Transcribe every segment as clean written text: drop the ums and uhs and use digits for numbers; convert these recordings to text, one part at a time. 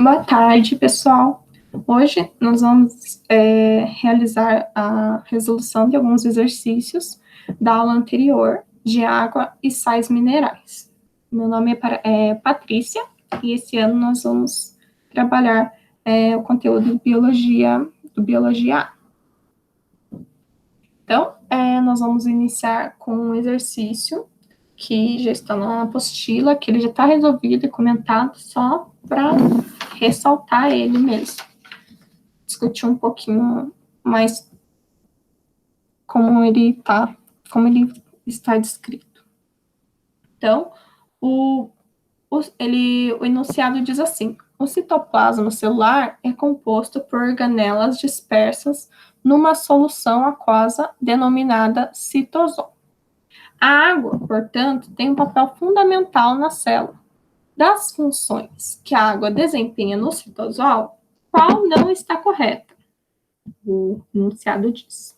Boa tarde, pessoal. Hoje nós vamos realizar a resolução de alguns exercícios da aula anterior de água e sais minerais. Meu nome é Patrícia e esse ano nós vamos trabalhar o conteúdo de Biologia A. Então, nós vamos iniciar com um exercício que já está na apostila, que ele já está resolvido e comentado só para ressaltar ele mesmo. Discutir um pouquinho mais como ele está descrito. Então, o enunciado diz assim: o citoplasma celular é composto por organelas dispersas numa solução aquosa denominada citosol. A água, portanto, tem um papel fundamental na célula. Das funções que a água desempenha no citosol, qual não está correta? O enunciado diz.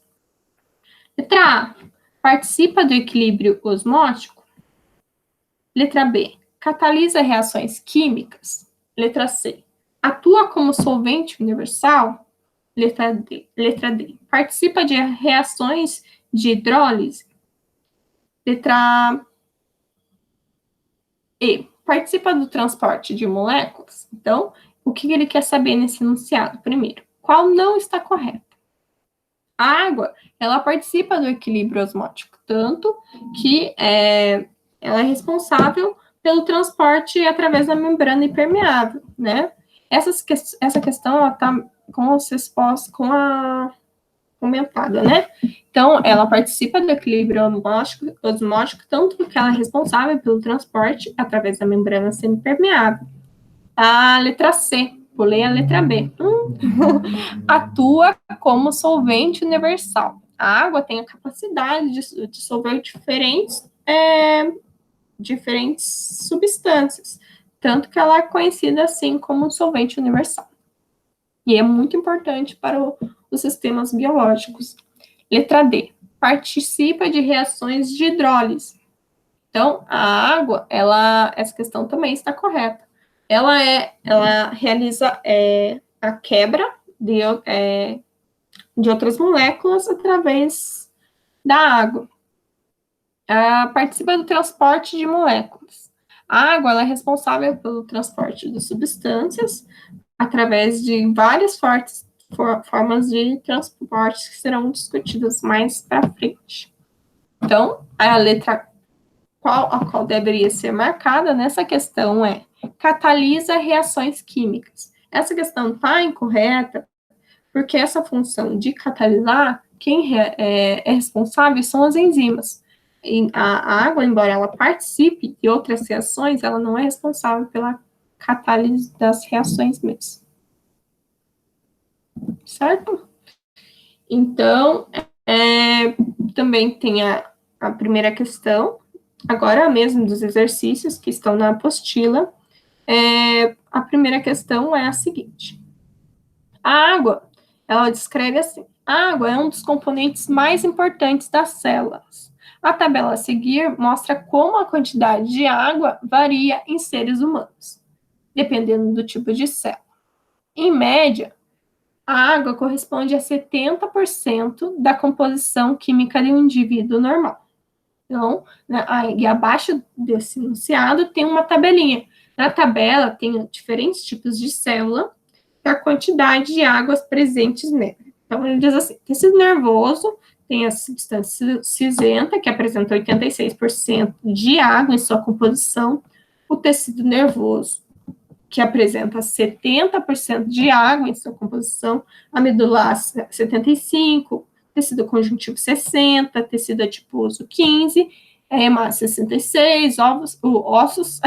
Letra A. Participa do equilíbrio osmótico? Letra B. Catalisa reações químicas? Letra C. Atua como solvente universal? Letra D. Participa de reações de hidrólise? Letra E. Participa do transporte de moléculas? Então, o que ele quer saber nesse enunciado? Primeiro, qual não está correta? A água, ela participa do equilíbrio osmótico, tanto que ela é responsável pelo transporte através da membrana impermeável, né? Essa questão, ela está com a comentada, né? Então, ela participa do equilíbrio osmótico, tanto que ela é responsável pelo transporte através da membrana semipermeável. A letra C, pulei a letra B. Atua como solvente universal. A água tem a capacidade de dissolver diferentes substâncias, tanto que ela é conhecida assim como solvente universal. E é muito importante para os sistemas biológicos. Letra D. Participa de reações de hidrólise. Então, a água, essa questão também está correta. Ela realiza a quebra de outras moléculas através da água. Participa do transporte de moléculas. A água ela é responsável pelo transporte de substâncias através de várias formas de transporte que serão discutidas mais para frente. Então, a letra a qual deveria ser marcada nessa questão é catalisa reações químicas. Essa questão está incorreta porque essa função de catalisar, quem é responsável são as enzimas. A água, embora ela participe de outras reações, ela não é responsável pela catálise das reações mesmo. Certo? Então, também tem a primeira questão, agora mesmo dos exercícios que estão na apostila. A primeira questão é a seguinte: a água, ela descreve assim: a água é um dos componentes mais importantes das células. A tabela a seguir mostra como a quantidade de água varia em seres humanos, dependendo do tipo de célula. Em média, a água corresponde a 70% da composição química de um indivíduo normal. Então, e abaixo desse enunciado tem uma tabelinha. Na tabela tem diferentes tipos de célula e a quantidade de águas presentes nela. Então, ele diz assim: tecido nervoso tem a substância cinzenta, que apresenta 86% de água em sua composição. O tecido nervoso, que apresenta 70% de água em sua composição. A medular, 75%. Tecido conjuntivo 60%, tecido adiposo 15%, hemácia 66%, ossos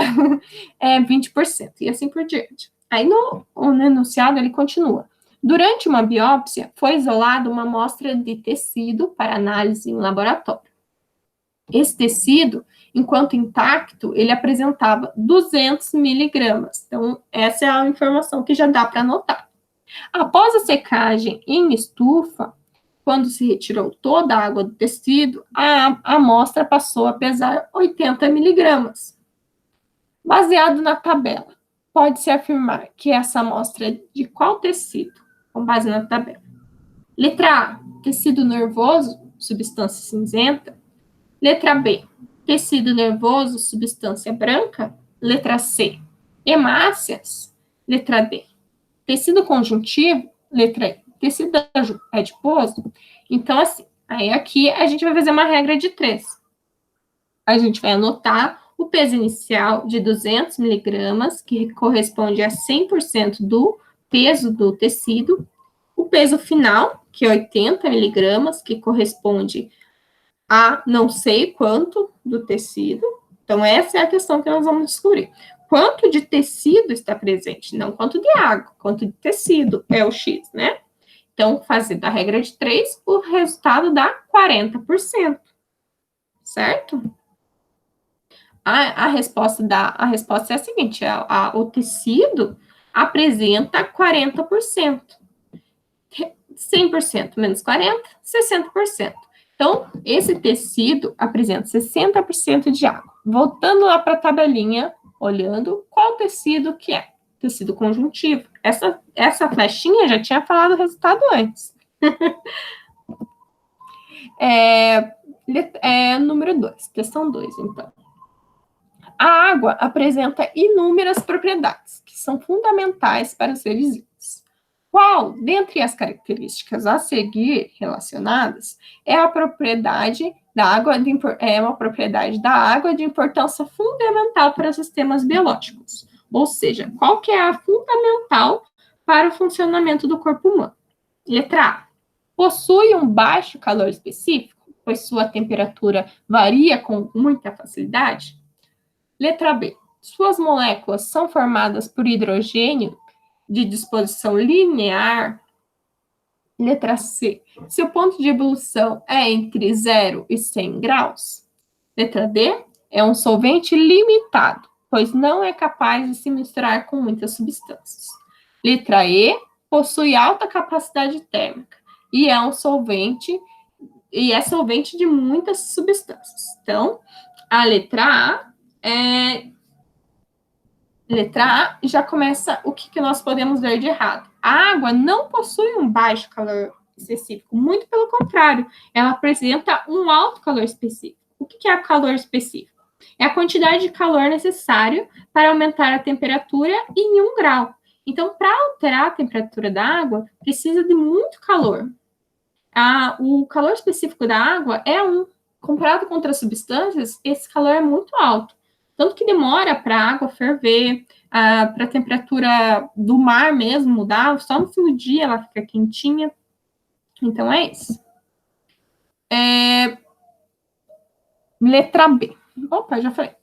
20%, e assim por diante. Aí no enunciado ele continua: durante uma biópsia foi isolada uma amostra de tecido para análise em laboratório. Esse tecido, enquanto intacto, ele apresentava 200 miligramas. Então, essa é a informação que já dá para anotar. Após a secagem em estufa, quando se retirou toda a água do tecido, a amostra passou a pesar 80 miligramas. Baseado na tabela, pode-se afirmar que essa amostra é de qual tecido? Com base na tabela. Letra A, tecido nervoso, substância cinzenta. Letra B, tecido nervoso, substância branca. Letra C, hemácias. Letra D, tecido conjuntivo. Letra E, tecido adiposo. Então, assim, aí aqui a gente vai fazer uma regra de 3. A gente vai anotar o peso inicial de 200 miligramas, que corresponde a 100% do peso do tecido. O peso final, que é 80 miligramas, que corresponde a não sei quanto do tecido. Então, essa é a questão que nós vamos descobrir. Quanto de tecido está presente? Não quanto de água, quanto de tecido é o X, né? Então, fazendo a regra de 3, o resultado dá 40%. Certo? A resposta é a seguinte: o tecido apresenta 40%. 100% menos 40%, 60%. Então, esse tecido apresenta 60% de água. Voltando lá para a tabelinha, olhando qual tecido que é. Tecido conjuntivo. Essa flechinha já tinha falado o resultado antes. Número 2, questão 2, então. A água apresenta inúmeras propriedades que são fundamentais para os seres vivos. Qual, dentre as características a seguir relacionadas, é a propriedade da água uma propriedade da água de importância fundamental para os sistemas biológicos? Ou seja, qual que é a fundamental para o funcionamento do corpo humano? Letra A. Possui um baixo calor específico, pois sua temperatura varia com muita facilidade? Letra B. Suas moléculas são formadas por hidrogênio de disposição linear. Letra C. Seu ponto de ebulição é entre 0 e 100 graus. Letra D. É um solvente limitado, pois não é capaz de se misturar com muitas substâncias. Letra E. Possui alta capacidade térmica e é solvente de muitas substâncias. Então, a letra A já começa o que nós podemos ver de errado. A água não possui um baixo calor específico, muito pelo contrário, ela apresenta um alto calor específico. O que é o calor específico? É a quantidade de calor necessário para aumentar a temperatura em 1 grau. Então, para alterar a temperatura da água, precisa de muito calor. O calor específico da água é 1. Comparado com outras substâncias, esse calor é muito alto. Tanto que demora para a água ferver, para a temperatura do mar mesmo mudar, só no fim do dia ela fica quentinha. Então, é isso. Letra B. Opa, já falei.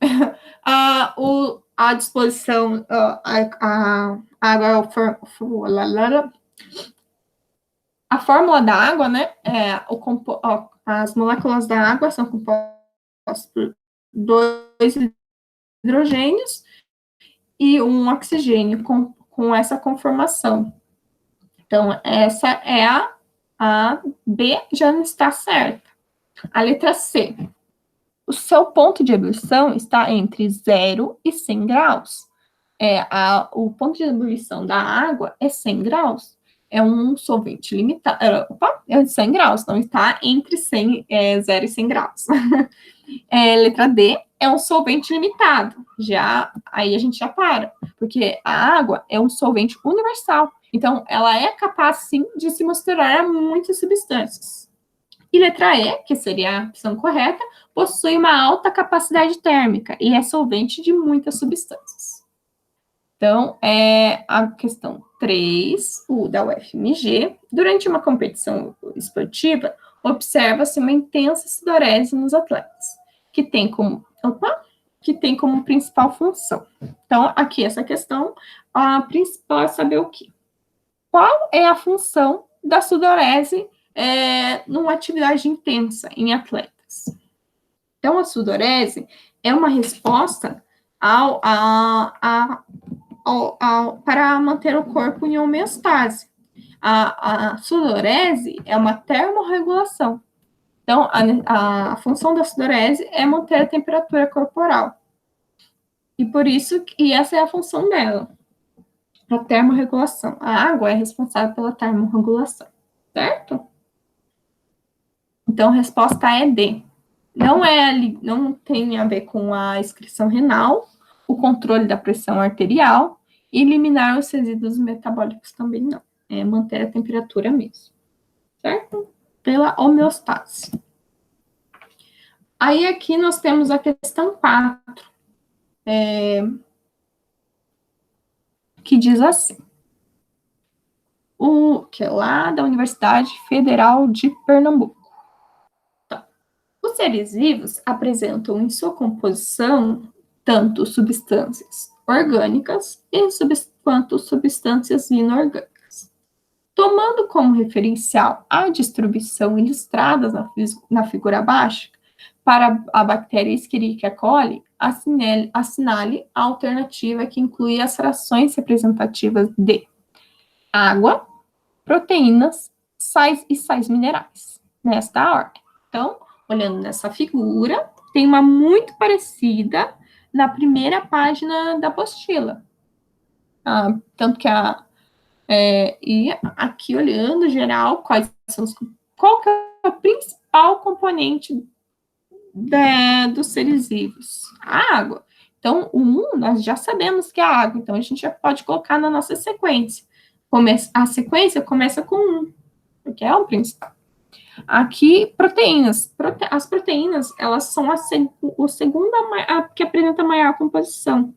A disposição, a água, a fórmula da água, né? As moléculas da água são compostas por 2 hidrogênios e 1 oxigênio com essa conformação. Então, essa é a B, já não está certa. A letra C. O seu ponto de ebulição está entre 0 e 100 graus. O ponto de ebulição da água é 100 graus. É um solvente limitado. É 100 graus, não está entre 0 e 100 graus. Letra D, é um solvente limitado. Aí a gente já para, porque a água é um solvente universal. Então, ela é capaz, sim, de se misturar a muitas substâncias. E letra E, que seria a opção correta, possui uma alta capacidade térmica e é solvente de muitas substâncias. Então, a questão 3, da UFMG. Durante uma competição esportiva, observa-se uma intensa sudorese nos atletas, que tem como principal função. Então, aqui essa questão, a principal é saber o quê? Qual é a função da sudorese numa atividade intensa em atletas? Então, a sudorese é uma resposta para manter o corpo em homeostase. A sudorese é uma termorregulação. Então, a função da sudorese é manter a temperatura corporal. E essa é a função dela. A termorregulação. A água é responsável pela termorregulação, certo? Então, a resposta é D. Não tem a ver com a excreção renal, o controle da pressão arterial e eliminar os resíduos metabólicos também não. É manter a temperatura mesmo, certo? Pela homeostase. Aí aqui nós temos a questão 4, que diz assim, que é lá da Universidade Federal de Pernambuco. Então, os seres vivos apresentam em sua composição tanto substâncias orgânicas quanto substâncias inorgânicas. Tomando como referencial a distribuição ilustrada na figura abaixo, para a bactéria Escherichia coli, assinale a alternativa que inclui as frações representativas de água, proteínas, sais e sais minerais, nesta ordem. Então, olhando nessa figura, tem uma muito parecida na primeira página da apostila. Tanto que e aqui olhando geral, qual que é o principal componente dos seres vivos? A água. Então, o 1, nós já sabemos que é a água, então a gente já pode colocar na nossa sequência. A sequência começa com 1, porque é o principal. Aqui, proteínas. As proteínas, elas são o segundo que apresenta maior composição.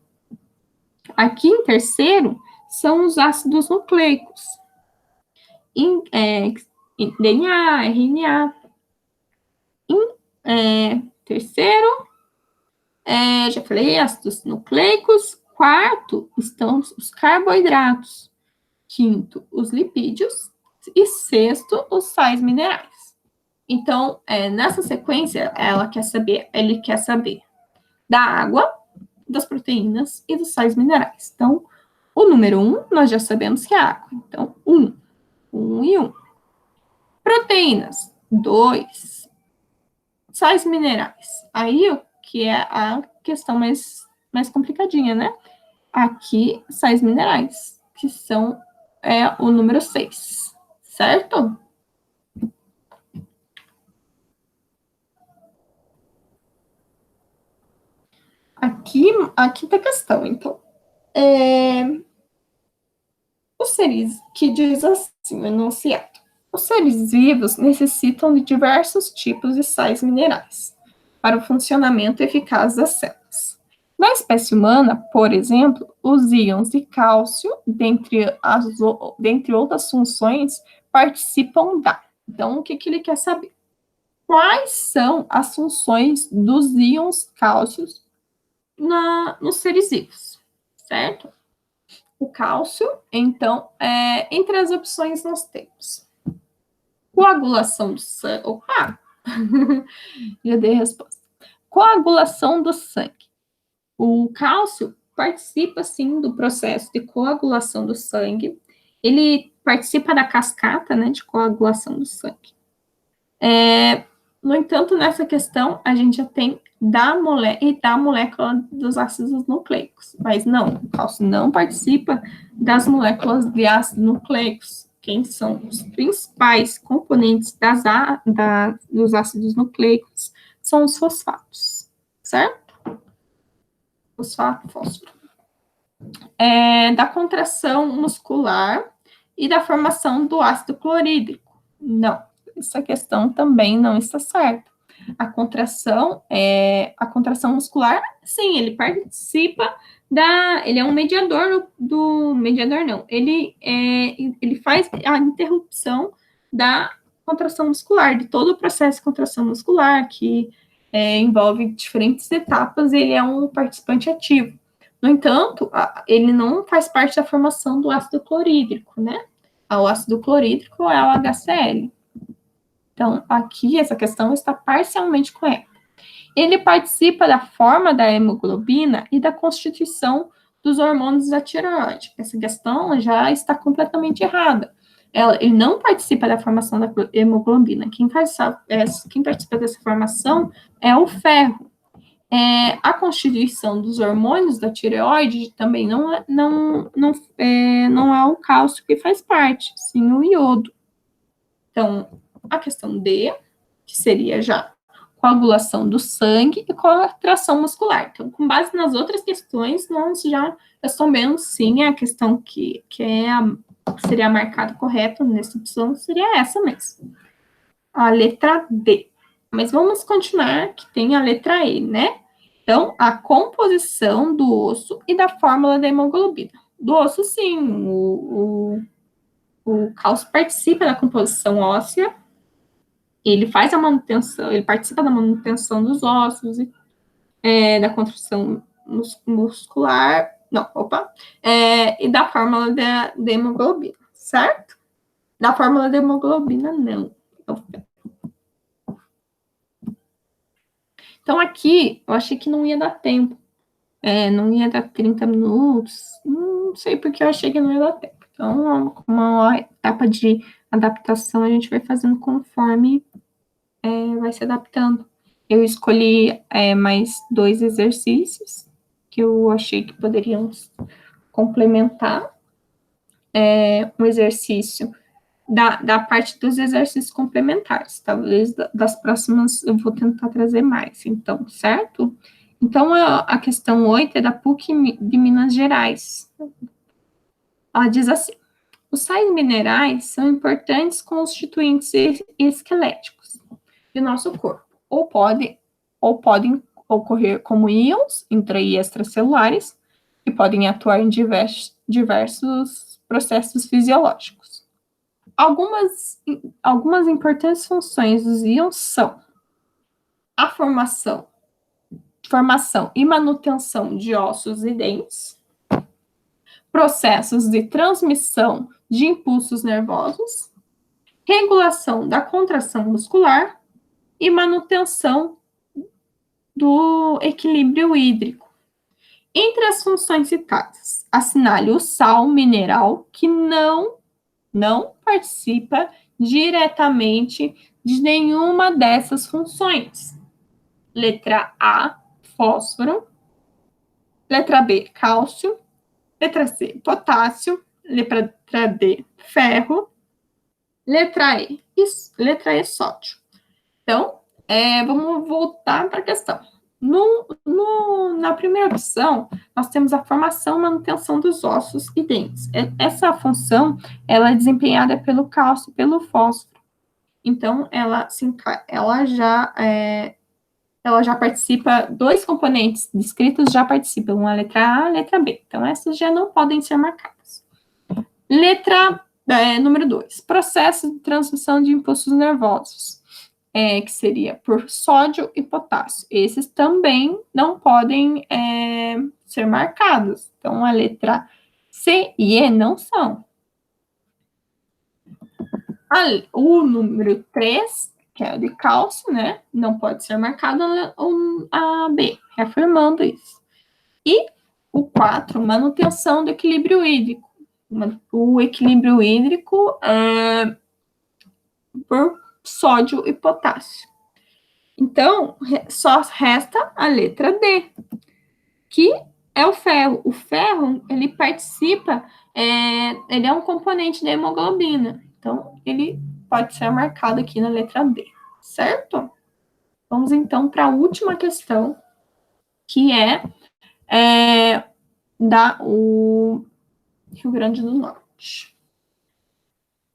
Aqui, em terceiro, são os ácidos nucleicos. Em DNA, RNA. Terceiro, já falei, ácidos nucleicos. Quarto, estão os carboidratos. Quinto, os lipídios. E sexto, os sais minerais. Então, nessa sequência, ele quer saber da água, das proteínas e dos sais minerais. Então, o número 1, nós já sabemos que é água. Então, 1 e 1. Proteínas, 2. Sais minerais. Aí, o que é a questão mais complicadinha, né? Aqui, sais minerais, que são o número 6, certo? Aqui tá a questão, então. Os seres, que diz assim, o enunciado. Os seres vivos necessitam de diversos tipos de sais minerais para o funcionamento eficaz das células. Na espécie humana, por exemplo, os íons de cálcio, dentre outras funções, participam da. Então, o que ele quer saber? Quais são as funções dos íons cálcios nos seres vivos, certo? O cálcio, então, entre as opções nós temos coagulação do sangue. Opa! Já dei a resposta. Coagulação do sangue. O cálcio participa, sim, do processo de coagulação do sangue. Ele participa da cascata, né, de coagulação do sangue. No entanto, nessa questão, a gente já tem da molécula dos ácidos nucleicos. Mas não, o cálcio não participa das moléculas de ácidos nucleicos. Quem são os principais componentes dos ácidos nucleicos são os fosfatos, certo? Fosfato, fósforo. Da contração muscular e da formação do ácido clorídrico. Não, essa questão também não está certa. A contração muscular, sim, ele participa ele é um mediador mediador não, ele faz a interrupção da contração muscular, de todo o processo de contração muscular, que envolve diferentes etapas, ele é um participante ativo. No entanto, ele não faz parte da formação do ácido clorídrico, né? O ácido clorídrico é o HCl. Então, aqui, essa questão está parcialmente correta. Ele participa da forma da hemoglobina e da constituição dos hormônios da tireoide. Essa questão já está completamente errada. Ele não participa da formação da hemoglobina. Quem participa dessa formação é o ferro. A constituição dos hormônios da tireoide também não é o cálcio que faz parte, sim o iodo. Então, a questão D, que seria já coagulação do sangue e contração muscular. Então, com base nas outras questões, nós já respondemos sim a questão que seria marcada correta nessa opção, seria essa mesmo. A letra D. Mas vamos continuar, que tem a letra E, né? Então, a composição do osso e da fórmula da hemoglobina. Do osso, sim, o cálcio participa da composição óssea, ele faz a manutenção, ele participa da manutenção dos ossos, da construção muscular, e da fórmula da hemoglobina, certo? Da fórmula da hemoglobina, não. Então, aqui, eu achei que não ia dar tempo. Não ia dar 30 minutos. Não sei porque eu achei que não ia dar tempo. Então, uma etapa de adaptação, a gente vai fazendo conforme vai se adaptando. Eu escolhi mais 2 exercícios que eu achei que poderiam complementar. Um exercício da parte dos exercícios complementares. Talvez das próximas eu vou tentar trazer mais, então, certo? Então, a questão 8 é da PUC de Minas Gerais. Ela diz assim: os sais minerais são importantes constituintes esqueléticos do nosso corpo, ou podem ocorrer como íons intra e extracelulares, que podem atuar em diversos processos fisiológicos. Algumas importantes funções dos íons são a formação e manutenção de ossos e dentes, processos de transmissão de impulsos nervosos, regulação da contração muscular e manutenção do equilíbrio hídrico. Entre as funções citadas, assinale o sal mineral, que não participa diretamente de nenhuma dessas funções. Letra A, fósforo. Letra B, cálcio. Letra C, potássio. Letra D, ferro. Letra E, sódio. Então, vamos voltar para a questão. Na primeira opção, nós temos a formação e manutenção dos ossos e dentes. Essa função, ela é desempenhada pelo cálcio e pelo fósforo. Então, ela já participa, 2 componentes descritos já participam, a letra A e a letra B. Então, essas já não podem ser marcadas. Número 2, processo de transmissão de impulsos nervosos. Que seria por sódio e potássio. Esses também não podem ser marcados. Então, a letra C e E não são. O número 3, que é o de cálcio, né? Não pode ser marcado a B, reafirmando isso. E o 4, manutenção do equilíbrio hídrico. O equilíbrio hídrico é por sódio e potássio. Então, só resta a letra D, que é o ferro. O ferro, ele participa, ele é um componente da hemoglobina. Então, ele pode ser marcado aqui na letra D, certo? Vamos, então, para a última questão, que o Rio Grande do Norte.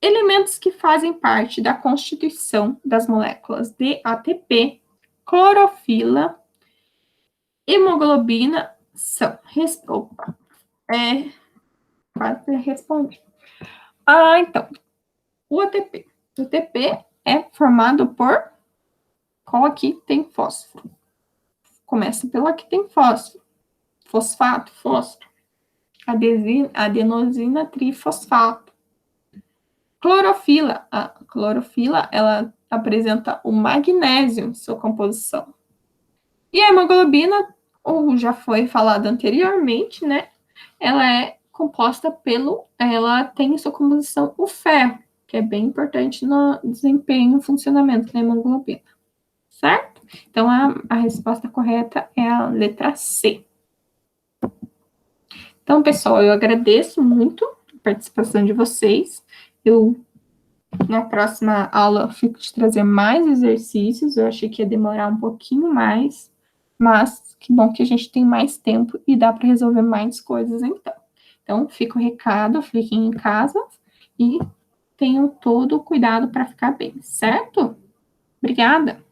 Elementos que fazem parte da constituição das moléculas de ATP, clorofila, hemoglobina são. Quase respondi. Então, o ATP. O ATP é formado por qual aqui tem fósforo? Começa pela que tem fósforo. Fosfato, fósforo. Adenosina trifosfato. Clorofila. A clorofila, ela apresenta o magnésio em sua composição. E a hemoglobina, ou já foi falado anteriormente, né? Ela é composta ela tem em sua composição o ferro, que é bem importante no desempenho e funcionamento da hemoglobina, certo? Então, a resposta correta é a letra C. Então, pessoal, eu agradeço muito a participação de vocês. Na próxima aula, fico de trazer mais exercícios. Eu achei que ia demorar um pouquinho mais, mas que bom que a gente tem mais tempo e dá para resolver mais coisas, então. Então, fica o recado, fiquem em casa e tenham todo o cuidado para ficar bem, certo? Obrigada!